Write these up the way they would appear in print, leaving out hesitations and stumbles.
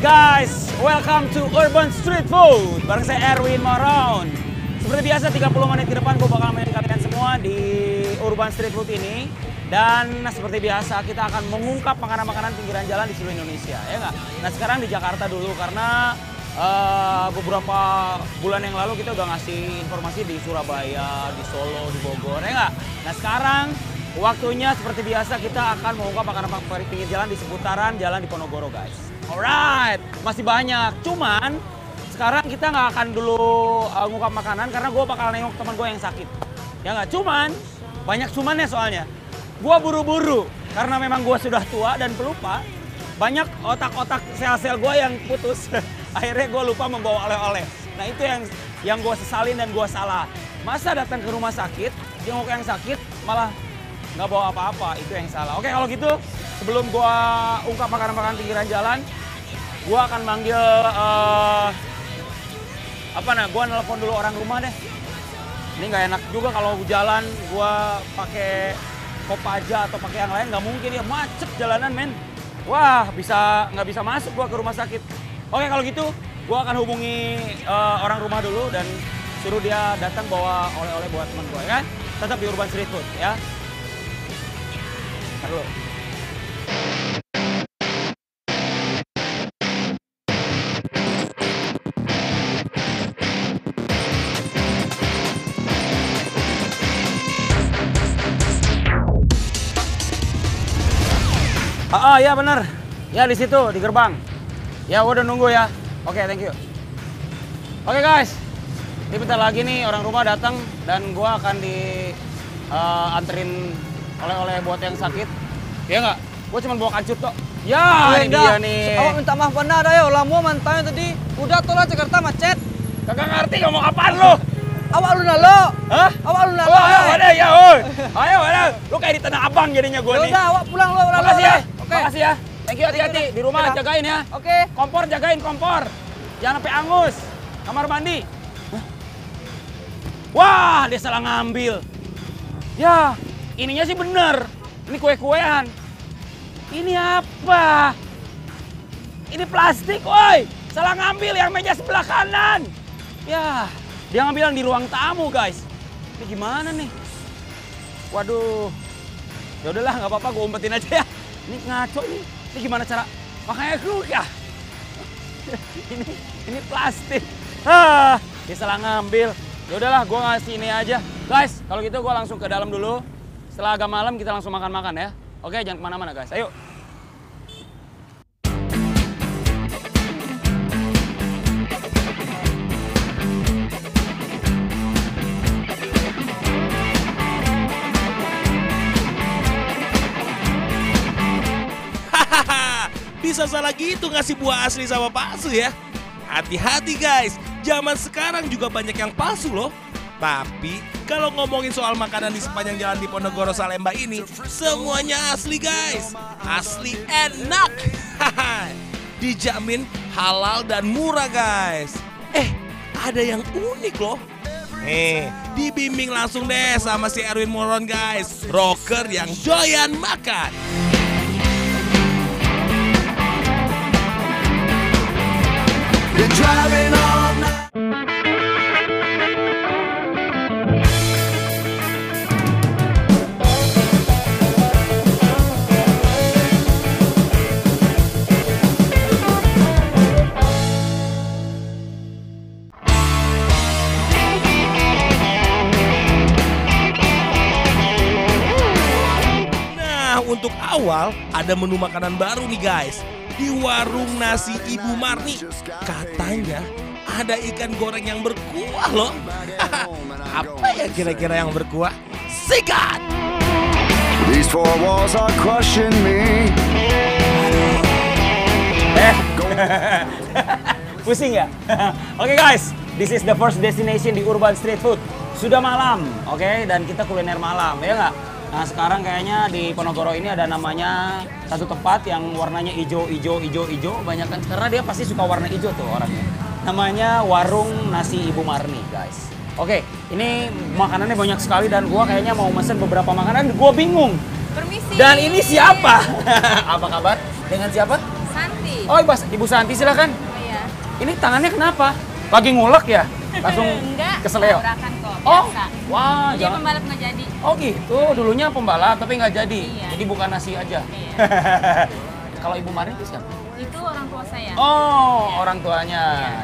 Guys, welcome to Urban Street Food. Bareng saya Erwin Moron. Seperti biasa 30 menit ke depan gue bakal menemani kalian semua di Urban Street Food ini. Dan seperti biasa kita akan mengungkap makanan-makanan pinggiran jalan di seluruh Indonesia, ya nggak? Nah sekarang di Jakarta dulu karena beberapa bulan yang lalu kita udah ngasih informasi di Surabaya, di Solo, di Bogor, ya nggak? Nah sekarang waktunya seperti biasa kita akan mengungkap makanan-makanan pinggir jalan di seputaran jalan di Ponorogo, guys. Alright, masih banyak. Cuman sekarang kita nggak akan dulu ngungkap makanan karena gue bakal nengok teman gue yang sakit. Ya nggak? Cuman banyak cumannya soalnya. Gue buru-buru karena memang gue sudah tua dan pelupa. Banyak otak-otak sel-sel gue yang putus. Akhirnya gue lupa membawa oleh-oleh. Nah itu yang gue sesalin dan gue salah. Masa datang ke rumah sakit, jenguk yang sakit malah nggak bawa apa-apa, itu yang salah. Oke kalau gitu, sebelum gue ungkap makanan-makanan pinggiran jalan, gue akan manggil, gue nelpon dulu orang rumah deh. Ini nggak enak juga kalau jalan, gue pakai Kopaja atau pakai yang lain, nggak mungkin ya, macet jalanan men. Wah, nggak bisa masuk gue ke rumah sakit. Oke kalau gitu, gue akan hubungi orang rumah dulu dan suruh dia datang bawa oleh-oleh buat teman gue, ya kan? Tetap di Urban Street Food, ya. Ntar dulu. Ya bener. Ya di situ, di gerbang. Ya gua udah nunggu ya. Oke, thank you. Oke guys. Ini bentar lagi nih orang rumah datang dan gua akan anterin oleh-oleh buat yang sakit. Ya nggak? Gue cuma bawa kancut kok. Ya, ini dia nih. Awak minta maaf benar ayo, lama mantanya tadi. Udah tolong Jakarta macet. Kagak ngerti ngomong apaan lo? Awak lu nalo. Hah? Awak lu nalo. Ayo, ada ya, oi. Ayo, ada. Lu kayak di Tanah Abang jadinya gue nih. Udah, awak pulang lu. Makasih ya. Oke. Makasih ya. Thank you, hati-hati. Di rumah jagain ya. Oke. Kompor jagain, kompor. Jangan sampai angus. Kamar mandi. Hah? Wah, dia salah ngambil. Ya, ininya sih bener. Ini kue-kuean. Ini apa? Ini plastik, woi. Salah ngambil yang meja sebelah kanan. Ya, dia ngambil yang di ruang tamu, guys. Ini gimana nih? Waduh. Ya udahlah, nggak apa-apa, gue umpetin aja ya. Ini ngaco nih. Ini gimana cara makanya gue ya? ini plastik. Dia salah ngambil. Ya udahlah, gue ngasih ini aja. Guys, kalau gitu gue langsung ke dalam dulu. Setelah agak malam kita langsung makan-makan ya. Oke, jangan kemana-mana guys. Ayo. Bisa salah gitu ngasih buah asli sama palsu ya. Hati-hati guys, zaman sekarang juga banyak yang palsu loh. Tapi kalau ngomongin soal makanan di sepanjang jalan di Ponorogo Salemba ini, semuanya asli guys. Asli enak. Dijamin halal dan murah guys. Ada yang unik loh. Dibimbing langsung deh sama si Erwin Moron guys. Rocker yang doyan makan. You're driving all night. Untuk awal, ada menu makanan baru nih guys. Di warung nasi Ibu Marni. Katanya ada ikan goreng yang berkuah loh. Apa ya kira-kira yang berkuah? Sikat! These four walls are crushing me. Pusing ya? Oke guys, this is the first destination di Urban Street Food. Sudah malam, oke, dan kita kuliner malam, ya nggak? Nah sekarang kayaknya di Ponorogo ini ada namanya satu tempat yang warnanya hijau, banyak kan? Karena dia pasti suka warna hijau tuh orangnya. Namanya Warung Nasi Ibu Marni, guys. Oke, ini makanannya banyak sekali dan gua kayaknya mau mesen beberapa makanan, gua bingung. Permisi. Dan ini siapa? Apa kabar? Dengan siapa? Santi. Oh, Ibu Santi silakan. Oh, iya. Ini tangannya kenapa? Lagi ngulek ya? Langsung Enggak, keseleo? tabrakan kok, Oh, biasa. wah, Jadi jangan. pembalap nggak jadi. Oh gitu, dulunya pembalap tapi nggak jadi. Iya. Jadi bukan nasi aja. Iya. Kalau Ibu Marni itu siapa? Itu orang tua saya. Oh, orang tuanya.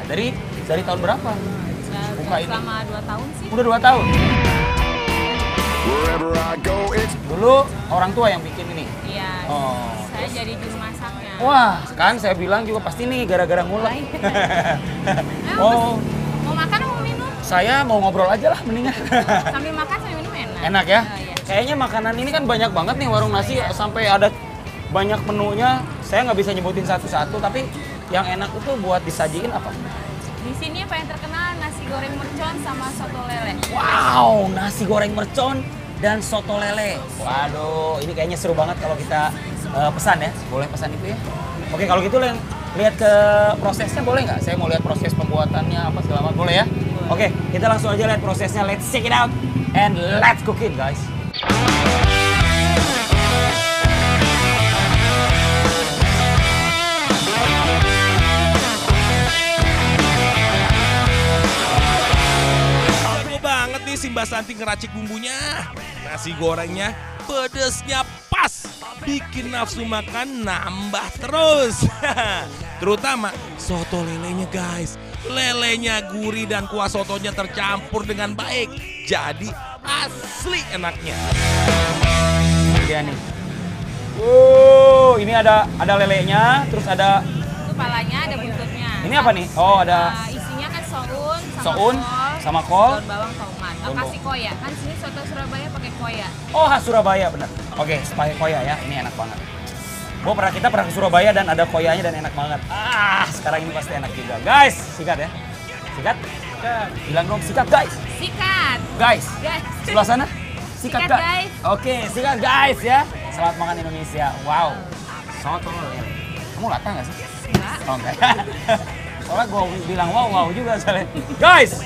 Dari tahun berapa? Ya, buka ini. selama 2 tahun sih. Udah 2 tahun. Wherever I go, it's Dulu orang tua yang bikin ini. Iya. Oh. Saya jadi juru masaknya. Wah, kan saya bilang juga pasti nih gara-gara ngulek. Oh, Mau makan atau mau minum? saya mau ngobrol aja lah mendingan. Sambil makan sambil minum enak. Enak ya? Oh, iya. Kayaknya makanan ini kan banyak banget nih warung nasi sampai ada banyak menunya. Saya nggak bisa nyebutin satu-satu, tapi yang enak itu buat disajiin apa? Di sini apa yang terkenal nasi goreng mercon sama soto lele. Wow, nasi goreng mercon dan soto lele. Waduh, ini kayaknya seru banget kalau kita pesan ya. Boleh pesan itu ya? Oke, kalau gitu lihat ke prosesnya boleh nggak? Saya mau lihat proses pembuatannya apa segala macam. Boleh ya? Oke, kita langsung aja lihat prosesnya. Let's check it out and let's cook it, guys. Seru banget nih si Mbak Santi ngeracik bumbunya. Nasi gorengnya pedesnya pas. Bikin nafsu makan nambah terus. Terutama soto lelenya guys. Lelenya gurih dan kuah sotonya tercampur dengan baik. Jadi asli enaknya. Dia nih. Ini ada lelenya, terus ada Itu palanya ada buntutnya. ini apa nih? Oh, ada Isinya kan soun soun sama kol. daun bawang tomat. Daun Kasih koya. Kan sini soto Surabaya pakai koya. Oh, khas Surabaya bener. Oke, pakai koya ya. Ini enak banget. Kita pernah ke Surabaya dan ada koyanya dan enak banget. Sekarang ini pasti enak juga. Guys, sikat ya. Sikat. Bilang dong sikat, guys. Sikat. Guys. Guys. Sebelah sana. Sikat, Sikat, guys. guys. Oke, sikat guys ya. Selamat makan Indonesia. Wow. Soto lele. Kamu latah nggak sih? Enggak. Oh, enggak. Soalnya gue bilang wow juga soalnya. Guys.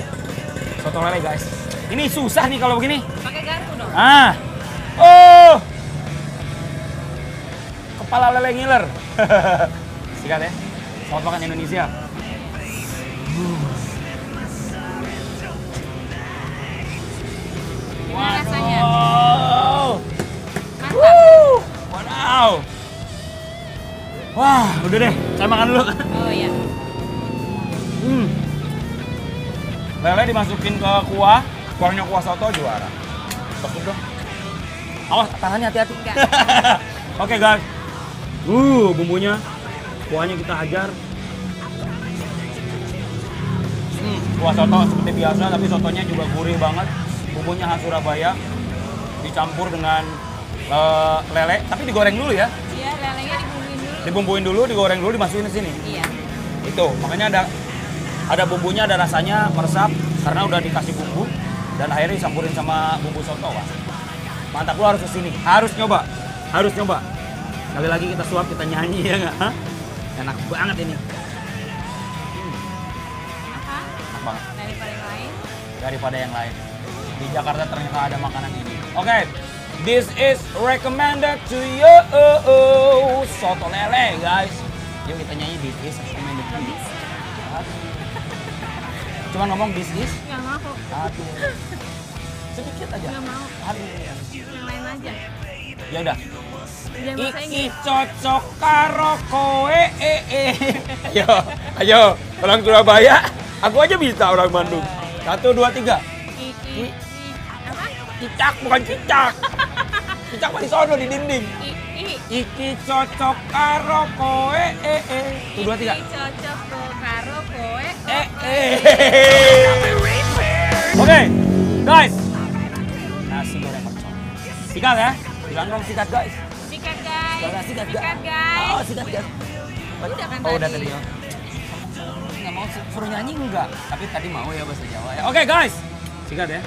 Soto lele, guys. Ini susah nih kalau begini. Pakai garpu dong. Oh. Kepala lele ngiler. Sikat ya. Selamat makan Indonesia. Gimana rasanya? Wow. Mantap. Wow. Wah, udah deh. Saya makan dulu. Oh iya. Lele dimasukin ke kuah. Kuahnya kuah soto juara. Tekuk dong. Awas, tangannya hati-hati. Enggak. Oke guys. Bumbunya. Kuahnya kita hajar. Kuah soto seperti biasa, tapi sotonya juga gurih banget. Bumbunya khas Surabaya. Dicampur dengan lele, tapi digoreng dulu ya. Iya, lelenya dibumbuin dulu. Dibumbuin dulu, digoreng dulu, dimasukin ke sini. Iya. Itu, makanya ada bumbunya, ada rasanya meresap karena udah dikasih bumbu dan akhirnya disampurin sama bumbu soto, Wak. Mantap, lu harus kesini, harus nyoba. Sekali lagi kita suap, kita nyanyi ya nggak? Hah? Enak banget ini. Apa? Enak banget. Daripada yang lain. Daripada yang lain. Di Jakarta ternyata ada makanan ini. Oke, this is recommended to you. Soto lele, guys. Yuk kita nyanyi this is recommended to you. Cuma ngomong this is. Nggak mau. Aduh. Sedikit aja. Nggak mau. Aduh. Yang lain aja. Ya udah. Jangan bahasa Iki Inggris. cocok karo kowe. Ayo, orang Surabaya. Aku aja bisa orang Bandung. 1, 2, 3. Apa? Cicak bukan cicak. Cicak mah di sono di dinding. Iki cocok karo kowe. 1, 2, 3. Iki cocok karo kowe. Oke, guys. Nasi goreng mercon. Sikat ya. Bilang dong sikat, guys. Sikat guys. Sikat, Sikat guys. Oh, sikat, guys. Udah kan Oh, udah tadi. tadi ya. Nggak mau suruh nyanyi enggak, tapi tadi mau ya bahasa Jawa ya. Oke guys, singkat ya.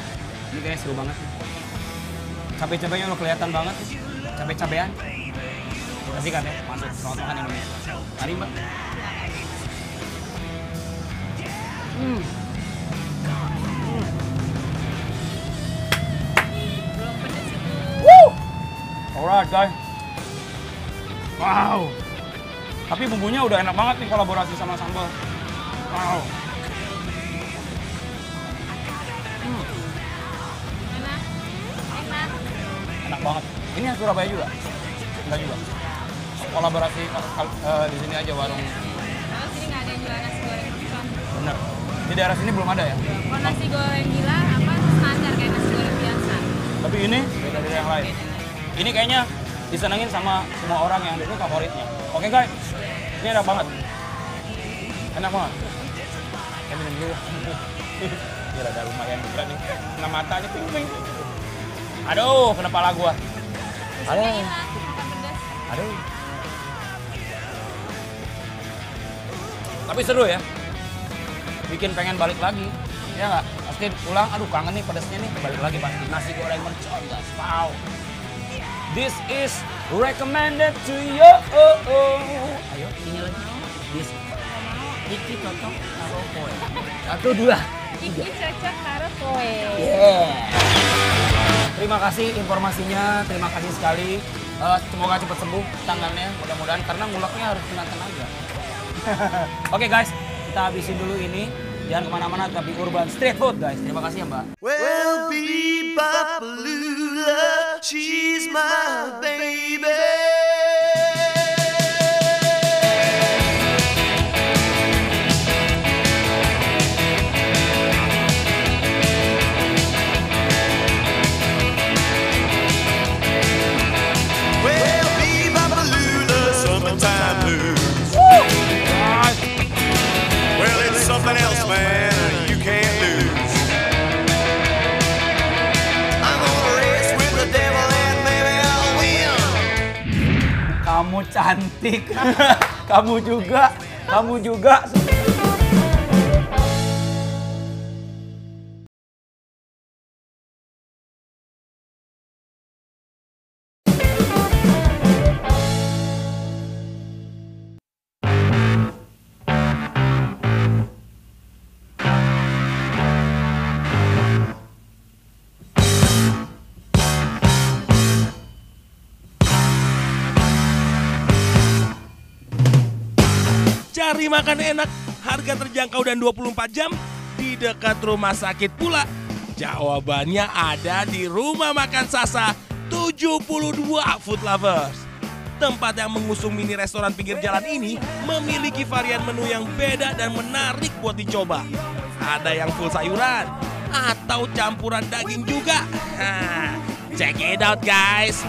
Ini kayaknya seru banget. Cabai-cabainya udah kelihatan banget. Cabai-cabean. Kita sikat ya, masuk. Selamat makan Indonesia. Mari Mbak. Belum pedes itu. Woo! Alright guys. Wow. Tapi bumbunya udah enak banget nih kolaborasi sama sambal. Wow. Enak. Enak. Enak banget. Ini yang Surabaya juga? Enggak juga. Kolaborasi di sini aja warung. Kalau sini nggak ada yang jual nasi goreng mercon. Bener. Di daerah sini belum ada ya? Kalau nasi goreng gila apa standar kayak nasi goreng biasa. Tapi ini beda dari yang lain. Ini kayaknya disenengin sama semua orang yang ini favoritnya. Oke guys, ini enak banget. Enak banget. Saya minum dulu. Gila, ada lumayan juga nih. Kena matanya ping-ping. Aduh, kena pala gua. Biasanya hilang, makan pedas. Aduh. Tapi seru ya. Bikin pengen balik lagi. Ya nggak? Pasti pulang, aduh kangen nih pedasnya nih. Balik lagi pasti. Nasi goreng mercon guys. Wow. This is recommended to you. Ayo, ini lagi. This. Iki cocok karo kowe. Satu, dua. Iki cocok karo kowe. Yeah. Terima kasih informasinya, terima kasih sekali. Semoga cepat sembuh tangannya, mudah-mudahan karena nguleknya harus kena tenaga. Oke guys, kita habisin dulu ini. Jangan kemana-mana, tapi Urban Street Food guys. Terima kasih ya Mbak. Well, Bebopalula, she's my baby. Well, Bebopalula, summertime blues. Well, it's something else, man, you can't lose. I'm gonna race with the devil and maybe I'll win. Kamu cantik. Kamu juga. Kamu juga. Cari makan enak, harga terjangkau dan 24 jam di dekat rumah sakit pula. Jawabannya ada di Rumah Makan Sasa 72 Food Lovers. Tempat yang mengusung mini restoran pinggir jalan ini memiliki varian menu yang beda dan menarik buat dicoba. Ada yang full sayuran atau campuran daging juga. Check it out guys.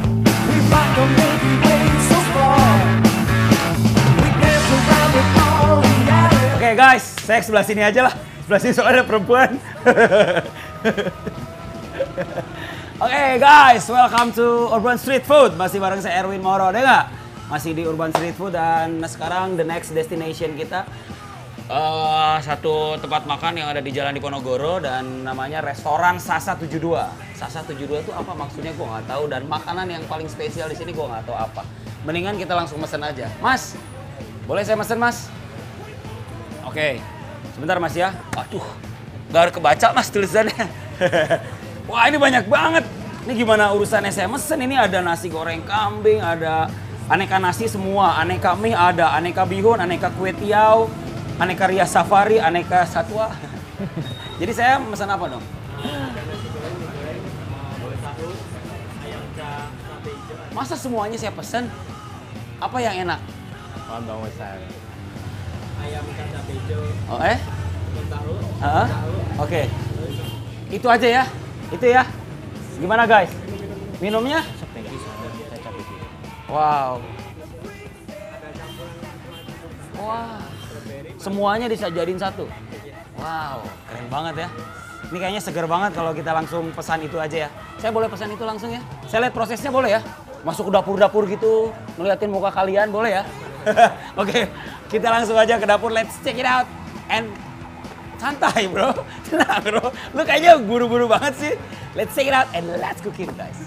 Oke guys, saya sebelah sini aja lah. Sebelah sini soalnya ada perempuan. Oke guys, welcome to Urban Street Food. Masih bareng saya Erwin Moro, deh nggak? Masih di Urban Street Food dan sekarang the next destination kita satu tempat makan yang ada di Jalan Diponegoro dan namanya restoran Sasa 72. Sasa 72 itu apa maksudnya gue nggak tahu dan makanan yang paling spesial di sini gue nggak tahu apa. Mendingan kita langsung mesen aja. Mas, boleh saya mesen mas? Oke, sebentar mas ya. Aduh, nggak kebaca mas tulisannya. Wah ini banyak banget. Ini gimana urusannya saya mesen? Ini ada nasi goreng kambing, ada aneka nasi semua. Aneka mie ada, aneka bihun, aneka kue tiaw, aneka rias safari, aneka satwa. Jadi saya mesen apa dong? Masa semuanya saya pesen? Apa yang enak? Lontong besar. Oh Oke. Itu aja ya. Itu ya. Gimana guys? Minumnya? Wow. Wah. Semuanya disajiin satu. Wow, keren banget ya. Ini kayaknya seger banget kalau kita langsung pesan itu aja ya. Saya boleh pesan itu langsung ya? Saya lihat prosesnya boleh ya? Masuk ke dapur-dapur gitu, ngeliatin muka kalian boleh ya? Oke, kita langsung aja ke dapur. Let's check it out. And santai bro, tenang bro. Lu kayaknya buru-buru banget sih. Let's check it out and let's cook it guys.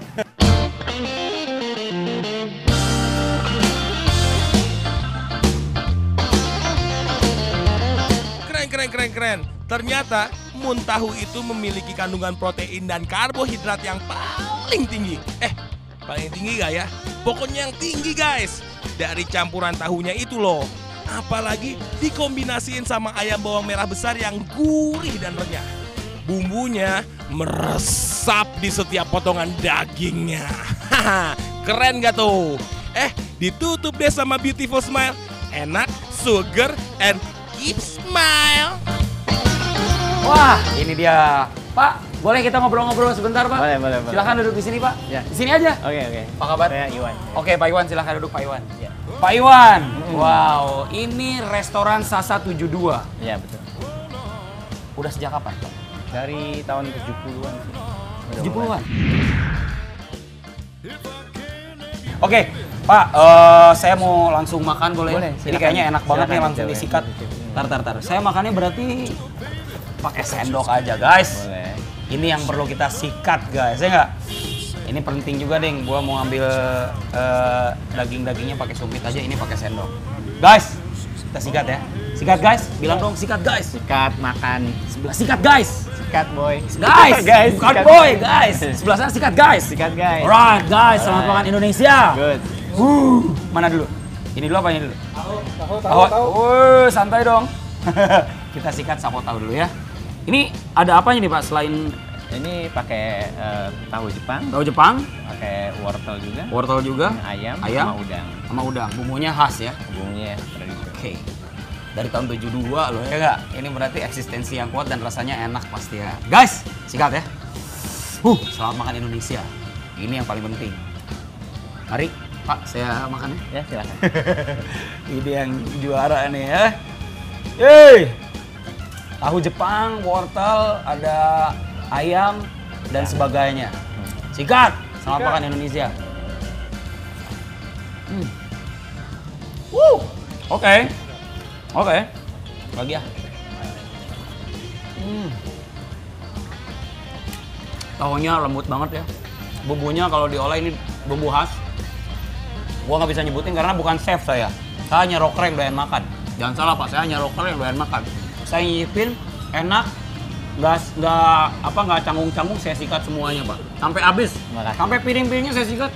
Keren. Ternyata muntahu itu memiliki kandungan protein dan karbohidrat yang paling tinggi. Paling tinggi gak ya? Pokoknya yang tinggi guys. Dari campuran tahunya itu loh. Apalagi dikombinasiin sama ayam bawang merah besar yang gurih dan renyah. Bumbunya meresap di setiap potongan dagingnya. Keren gak tuh? Ditutup deh sama beautiful smile. Enak, sugar, and keep smile. Wah, ini dia. Pak, boleh kita ngobrol-ngobrol sebentar, Pak? Boleh. Silahkan duduk di sini, Pak. Ya. Di sini aja. Oke. Apa kabar? Saya Iwan. Oke, Pak Iwan, silahkan duduk, Pak Iwan. Ya. Pak Iwan, wow, ini restoran Sasa 72. Iya, betul. Udah sejak kapan, Pak? Dari tahun 70-an sih. Udah 70-an? Oke, Pak, saya mau langsung makan boleh? Boleh, Ini silakan. kayaknya enak banget nih Silakan, langsung coba. disikat. Tar. Saya makannya berarti pakai sendok aja, guys. Boleh. Ini yang perlu kita sikat, guys, ya nggak? Ini penting juga, Deng. Gua mau ambil daging-dagingnya pakai sumpit aja, ini pakai sendok. Guys, kita sikat ya. Sikat, guys. Bilang dong, sikat, guys. Sikat makan. Sebelah sikat, guys. Sikat boy. Guys, Guys, bukan sikat. boy, guys. Sebelah sana sikat, guys. Sikat guys. Alright, guys. Selamat makan Indonesia. Good. Mana dulu? Ini dulu apa ini dulu? Tahu. Santai dong. Kita sikat sapo tahu dulu ya. Ini ada apanya nih Pak selain Ini pakai tahu Jepang, tahu Jepang, pakai wortel juga, wortel juga, ayam, ayam, sama udang. sama udang. Bumbunya khas ya. Bumbunya tradisional. Oke. Dari tahun 72 loh ya nggak? Ini berarti eksistensi yang kuat dan rasanya enak pasti ya. Guys, sikat ya. Selamat makan Indonesia. Ini yang paling penting. Mari Pak, saya makan ya. Ya, silakan. Ini yang juara nih ya. Yeay! Tahu Jepang, wortel, ada ayam, dan sebagainya. Sikat! Selamat makan Indonesia. Oke. Lagi ya. Tahunya lembut banget ya. Bumbunya kalau diolah ini bumbu khas. Gua nggak bisa nyebutin karena bukan chef saya. Saya hanya rocker yang doyan makan. Jangan salah Pak, saya hanya rocker yang doyan makan. Saya nyicipin, enak, nggak canggung-canggung, saya sikat semuanya Pak. Sampai habis, Makasih. sampai piring-piringnya saya sikat.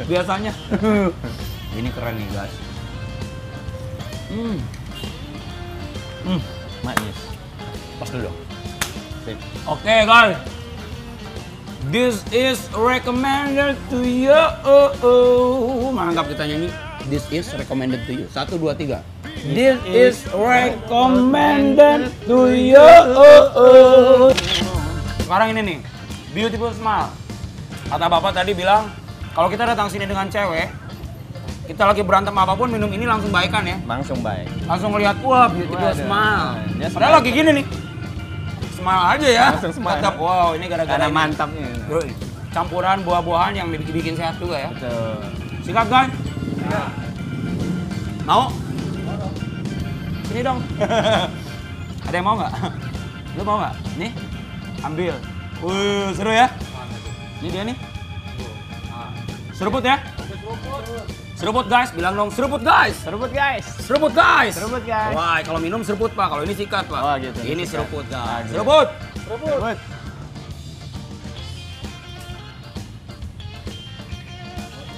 Biasanya. Ini keren nih guys. Manis. Pas dulu dong. Sip. Oke guys. This is recommended to you. Mantap kita nyanyi. This is recommended to you. 1, 2, 3. This is recommended to you. Sekarang ini nih, beautiful smile. Kata bapak tadi bilang, kalau kita datang sini dengan cewek, kita lagi berantem apapun, minum ini langsung baikan ya. Langsung baik. Langsung melihat, wah beautiful Waduh. smile. Dia Padahal smile. lagi gini nih. Smile aja ya. Langsung smile. Tetap, wow ini gara-gara Karena ini. mantapnya. Yoi. Campuran buah-buahan yang bikin sehat juga ya. Betul. Sikat guys. Mau? Ini dong. Ada yang mau nggak? Lu mau nggak? Nih, ambil. Seru ya? Ini dia nih. Seruput ya? Seruput guys, bilang dong seruput guys. Seruput guys. Seruput guys. Seruput guys. Wah, kalau minum seruput Pak, kalau ini sikat Pak. Oh, gitu. Ini Sikat. seruput guys. gitu. Seruput. Seruput.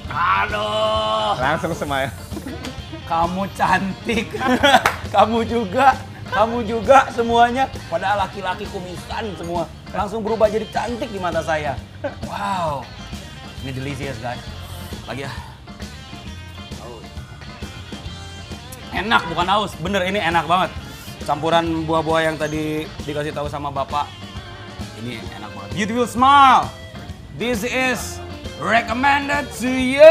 Aduh. Langsung smile. Kamu cantik. Kamu juga semuanya. Padahal laki-laki kumisan semua. Langsung berubah jadi cantik di mata saya. Wow. Ini delicious guys. Lagi ya. Enak bukan haus. Bener ini enak banget. Campuran buah-buah yang tadi dikasih tahu sama bapak. Ini enak banget. Beautiful smile. This is recommended to you.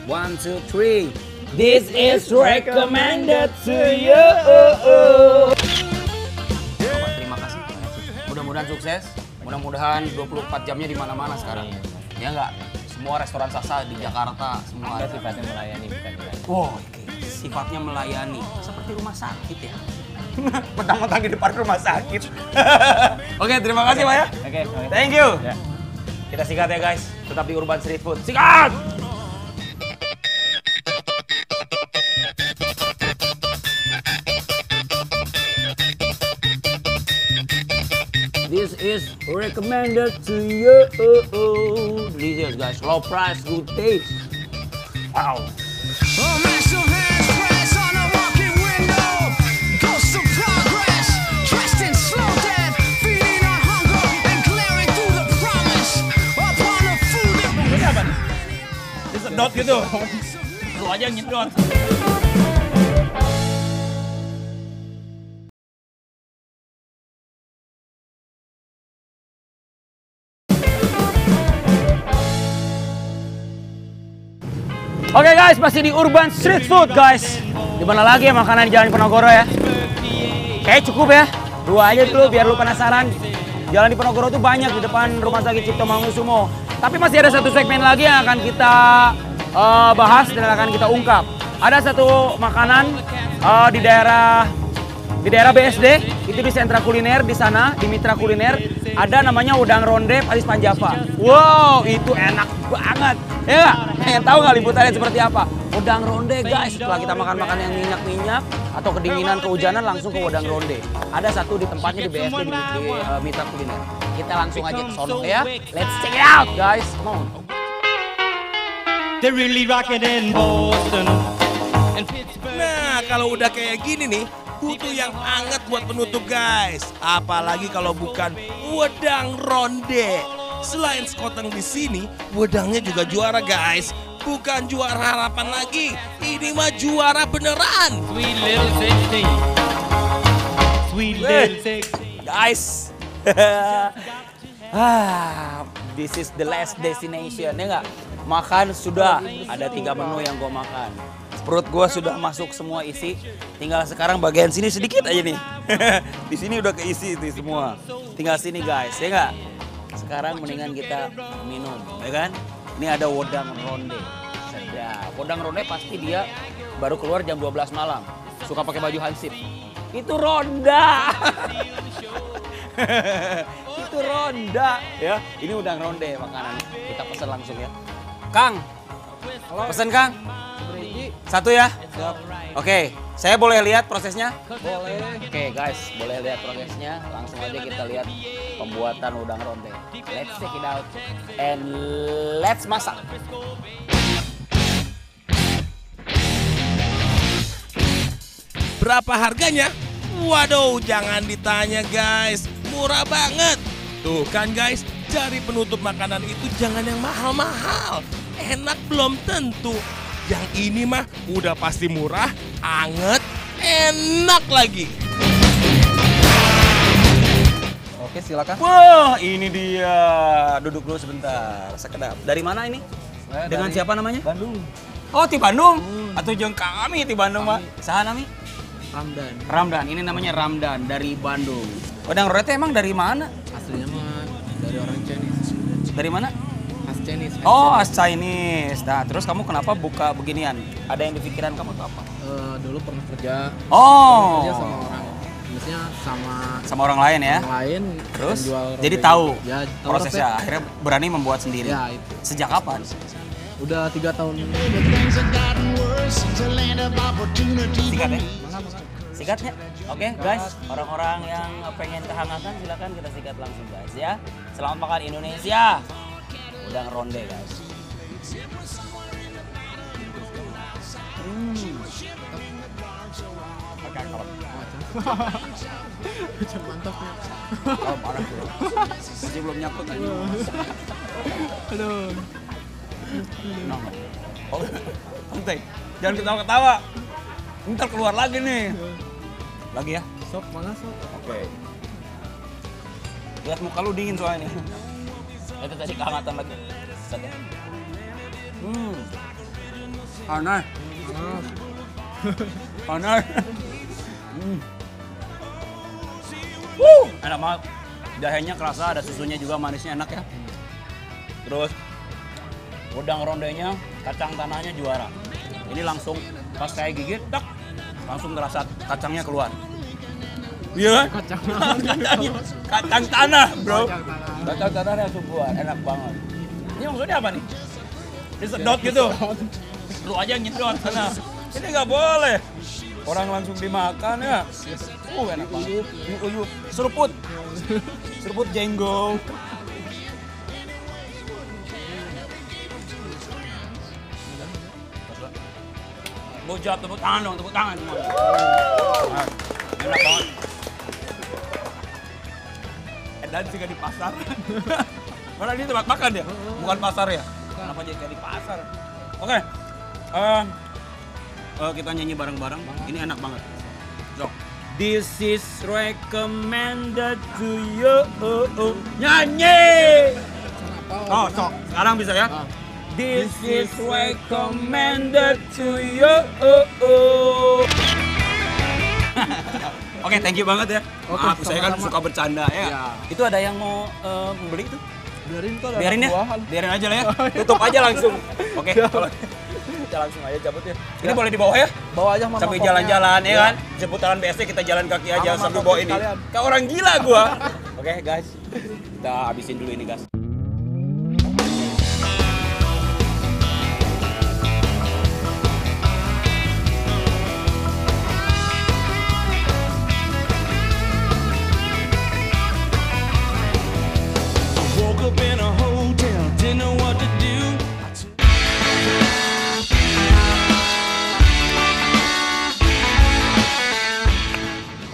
1, 2, 3. This is recommended to you. Bapak, terima kasih. Mudah-mudahan sukses. Mudah-mudahan 24 jamnya di mana-mana sekarang. Ya enggak? Semua restoran Sasa di Jakarta semua Kita ada. sifatnya melayani bukan melayani. Wow, sifatnya melayani. Seperti rumah sakit ya. Mentang-mentang di depan rumah sakit. Oke, terima kasih Pak ya. Oke. Thank you. Ya. Kita sikat ya guys. Tetap di Urban Street Food. Sikat! This is recommended to you. Delicious guys, low price, good taste. Wow. Ini apa nih? Disedot gitu. Lu aja yang nyedot. Oke guys, masih di Urban Street Food guys. Dimana lagi ya makanan di Jalan Diponegoro ya? Kayaknya cukup ya. Dua aja dulu biar lu penasaran. Jalan Diponegoro tuh banyak di depan Rumah Sakit Cipto Mangunkusumo. Tapi masih ada satu segmen lagi yang akan kita bahas dan akan kita ungkap. Ada satu makanan di daerah BSD, itu di sentra kuliner di sana, di Mitra Kuliner, ada namanya udang ronde Paris Panjava. Wow, itu enak banget. Ya, pengen tahu nggak liputannya seperti apa? Udang ronde guys, setelah kita makan-makan yang minyak-minyak atau kedinginan kehujanan langsung ke udang ronde. Ada satu di tempatnya di BSD di Mitra Kuliner. Kita langsung aja ke sono ya. Let's check it out guys. Come on. They really rock it in Boston and Pittsburgh. Nah, kalau udah kayak gini nih, butuh yang hangat buat penutup guys. Apalagi kalau bukan wedang ronde. Selain sekoteng di sini, wedangnya juga juara guys. Bukan juara harapan lagi, ini mah juara beneran. Sweet little 16. Sweet little 16. Guys, this is the last destination, ya nggak? Makan sudah, ada 3 menu yang gue makan. Perut gue sudah masuk semua isi, tinggal sekarang bagian sini sedikit aja nih. Di sini udah keisi itu semua. Tinggal sini guys, ya nggak? Sekarang mendingan kita minum, ya kan? Ini ada wedang ronde. Sedap. Wedang ronde pasti dia baru keluar jam 12 malam. Suka pakai baju hansip. Itu ronda. Itu ronda ya. Ini udang ronde makanan. Kita pesan langsung ya. Kang. Pesan Kang. Satu ya. Oke, saya boleh lihat prosesnya? Boleh. Oke guys, boleh lihat prosesnya. Langsung aja kita lihat pembuatan udang ronde. Let's check it out and let's masak. Berapa harganya? Waduh, jangan ditanya guys. Murah banget. Tuh kan guys, cari penutup makanan itu jangan yang mahal-mahal. Enak belum tentu. Yang ini mah udah pasti murah, anget, enak lagi. Oke, silakan. Wah, ini dia. Duduk dulu sebentar. Sekedap. Dari mana ini? Dengan siapa namanya? Bandung. Oh, di Bandung. Atau jeung kami di Bandung, Pak. Saha nami? Ramdan. Ramdan. Ini namanya Ramdan dari Bandung. Wedang ronde emang dari mana? Aslinya mah dari orang Chinese. Dari mana? Khas Chinese. Oh, as Chinese. Nah, terus kamu kenapa buka beginian? Ada yang di pikiran kamu tuh apa? Dulu pernah kerja. Oh. Kerja sama orang. Maksudnya sama orang lain ya? orang lain. Terus? Penjual Jadi ronde. tahu Ya, tahu prosesnya. resep. Akhirnya berani membuat sendiri. Ya, itu. Sejak kapan? Udah 3 tahun. Sikat ya? Sikatnya? Oke guys, orang-orang yang pengen kehangatan silakan kita sikat langsung guys ya. Selamat makan Indonesia. Udang ronde guys. Mantap ya. Oh, parah bro. Masih belum nyakut aja. Aduh. Nah, oh, santai. Jangan ketawa-ketawa. Ntar keluar lagi nih. Lagi ya? Sok, mana sok? Oke. Lihat muka lu dingin soalnya nih. Itu tadi kehangatan lagi. Set ya. Panas. Panas. Enak banget. Jahenya kerasa, ada susunya juga, manisnya enak ya. Terus udang rondenya, kacang tanahnya juara. Ini langsung pas saya gigit, tak, langsung terasa kacangnya keluar. Iya kan? Kacang tanah, bro. Kacang tanahnya langsung keluar, enak banget. Ini maksudnya apa nih? Disedot gitu. Lu aja nyedot sana. Ini nggak boleh. Orang langsung dimakan ya. Enak banget. Uyup. Seruput. Seruput jenggo. Bojot, tepuk tangan dong, tepuk tangan semua. Nah, enak banget. Dan juga di pasar. Mana ini tempat makan ya? Bukan pasar ya? Kenapa jadi kayak di pasar? Oke. Kita nyanyi bareng-bareng. Ini enak banget. So, this is recommended to you. Nyanyi! Oh, sok. Sekarang bisa ya? This is recommended to you. Oke, thank you banget ya. Maaf, saya kan suka bercanda ya. Itu ada yang mau membeli itu? Biarin ya. Biarin aja lah ya. Tutup aja langsung. Oke, kalau kita langsung aja cabut ya. Ini boleh dibawa ya? Bawa aja sama sampai jalan-jalan ya kan? Seputaran BSD kita jalan kaki aja sampai bawa ini. Kayak orang gila gua. Oke, guys. Kita habisin dulu ini, guys.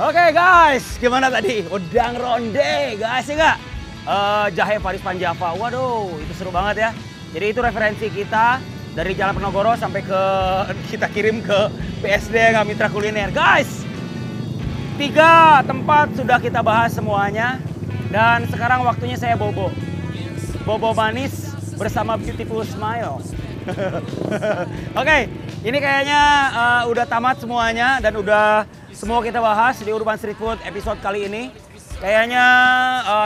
Oke guys, gimana tadi? Udang ronde guys, ya nggak? Jahe Paris Panjava, waduh itu seru banget ya. Jadi itu referensi kita dari Jalan Penogoro sampai ke kita kirim ke BSD nggak Mitra Kuliner. Guys, 3 tempat sudah kita bahas semuanya. Dan sekarang waktunya saya bobo. Bobo manis bersama Beautiful Smile. Oke, ini kayaknya udah tamat semuanya dan udah semua kita bahas di Urban Street Food episode kali ini. Kayaknya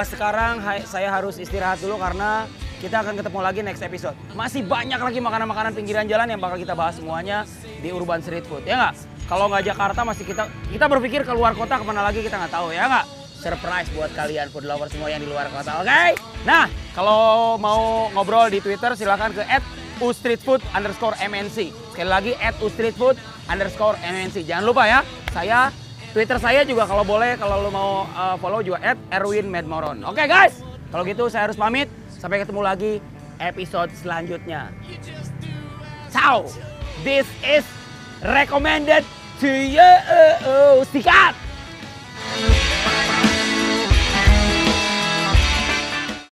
sekarang saya harus istirahat dulu karena kita akan ketemu lagi next episode. Masih banyak lagi makanan-makanan pinggiran jalan yang bakal kita bahas semuanya di Urban Street Food, ya nggak? Kalau nggak Jakarta masih kita berpikir ke luar kota, kemana lagi kita nggak tahu, ya nggak? Surprise buat kalian food lover semua yang di luar kota, oke? Nah, kalau mau ngobrol di Twitter silahkan ke @ustreetfood_MNC. Sekali lagi @ustreetfood_MNC. Jangan lupa ya, Twitter saya juga kalau boleh, kalau lo mau follow juga @erwinmedmoron. Oke guys, kalau gitu saya harus pamit. Sampai ketemu lagi episode selanjutnya. Ciao. This is recommended to you. Sikat.